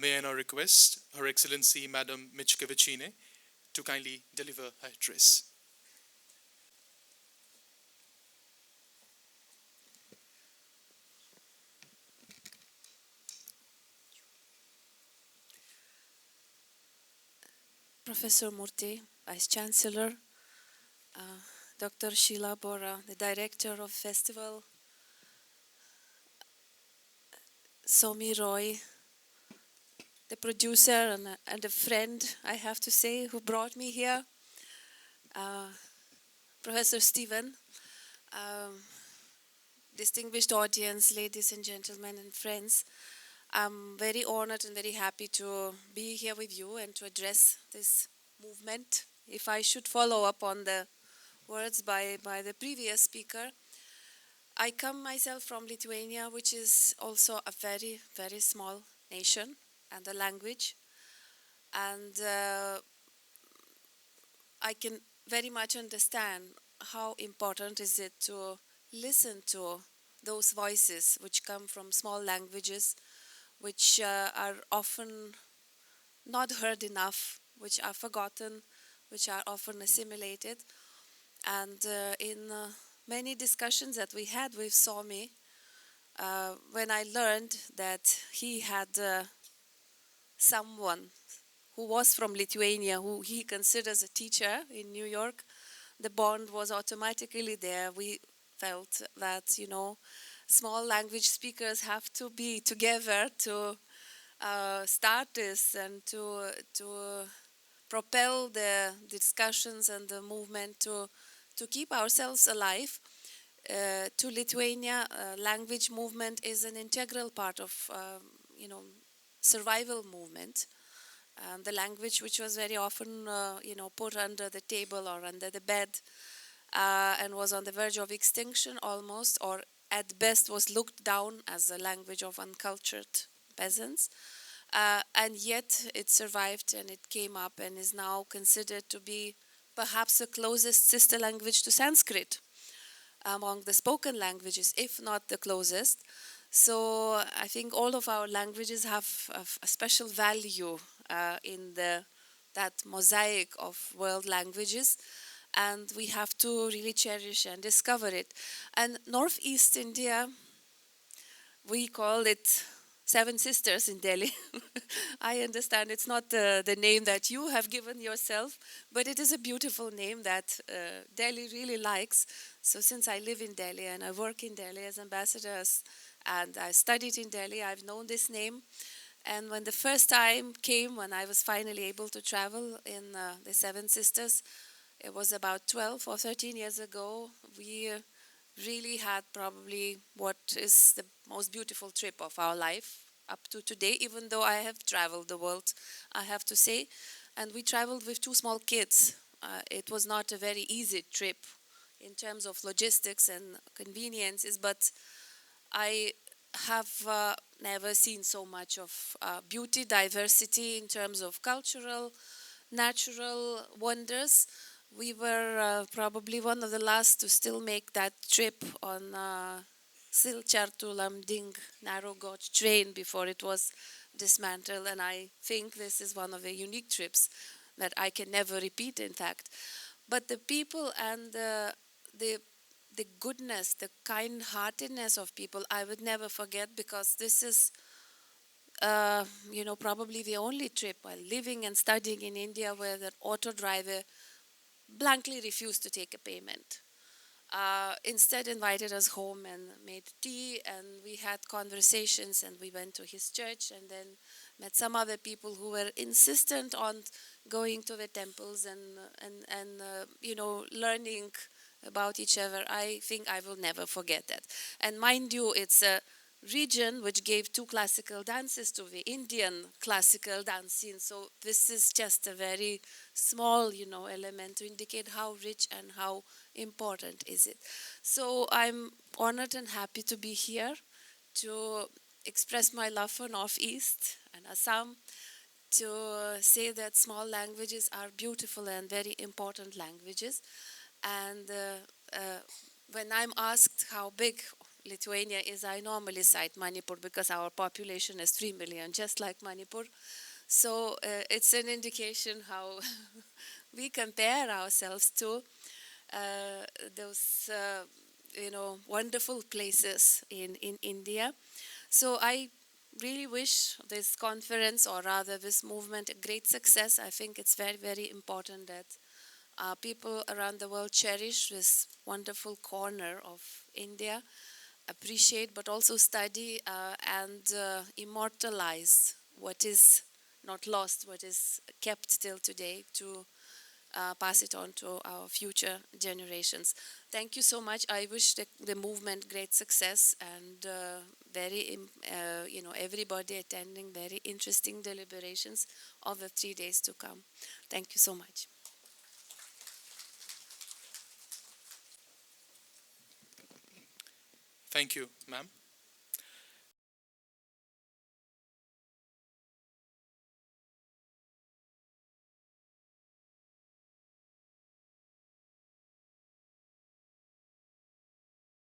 May I now request Her Excellency Madam Mickevičienė to kindly deliver her address. Professor Murthy, Vice Chancellor, Dr. Shiela, Bora, the Director of Festival, Somi Roy, the producer and a friend, I have to say, who brought me here, Professor Stephen, distinguished audience, ladies and gentlemen and friends. I'm very honored and very happy to be here with you and to address this movement. If I should follow up on the words by the previous speaker, I come myself from Lithuania, which is also a very, very small nation and a language. And I can very much understand how important is it to listen to those voices which come from small languages, which are often not heard enough, which are forgotten, which are often assimilated. And in many discussions that we had with Somi, when I learned that he had someone who was from Lithuania, who he considers a teacher in New York, the bond was automatically there. We felt that, small language speakers have to be together to start this and to propel the discussions and the movement to keep ourselves alive. To Lithuania, language movement is an integral part of, survival movement. The language which was very often, put under the table or under the bed and was on the verge of extinction almost, or at best was looked down as a language of uncultured peasants. And yet it survived and it came up and is now considered to be perhaps the closest sister language to Sanskrit among the spoken languages, if not the closest. So I think all of our languages have a special value in that mosaic of world languages, and we have to really cherish and discover it. And Northeast India, we call it Seven Sisters in Delhi. I understand it's not the name that you have given yourself, but it is a beautiful name that Delhi really likes. So since I live in Delhi and I work in Delhi as ambassador and I studied in Delhi, I've known this name. And when the first time came, when I was finally able to travel in the Seven Sisters, it was about 12 or 13 years ago. We really had probably what is the most beautiful trip of our life up to today, even though I have traveled the world, I have to say. And we traveled with two small kids. It was not a very easy trip in terms of logistics and conveniences, but I have never seen so much of beauty, diversity in terms of cultural, natural wonders. We were probably one of the last to still make that trip on Silchar to Lamding narrow gauge train before it was dismantled, and I think this is one of the unique trips that I can never repeat, in fact. But the people and the goodness, the kind-heartedness of people, I would never forget, because this is, probably the only trip while living and studying in India where the auto driver blankly refused to take a payment. instead invited us home and made tea, and we had conversations, and we went to his church, and then met some other people who were insistent on going to the temples and learning about each other. I think I will never forget that. And mind you, it's a region which gave two classical dances to the Indian classical dance scene. So this is just a very small, element to indicate how rich and how important is it. So I'm honored and happy to be here to express my love for Northeast and Assam, to say that small languages are beautiful and very important languages. And when I'm asked how big Lithuania is, I normally cite Manipur because our population is 3 million, just like Manipur. So it's an indication how we compare ourselves to those wonderful places in India. So I really wish this conference, or rather this movement, a great success. I think it's very, very important that people around the world cherish this wonderful corner of India, appreciate but also study and immortalize what is not lost, what is kept till today, to pass it on to our future generations. Thank you so much. I wish the movement great success, and everybody attending very interesting deliberations of the 3 days to come. Thank you so much. Thank you, ma'am.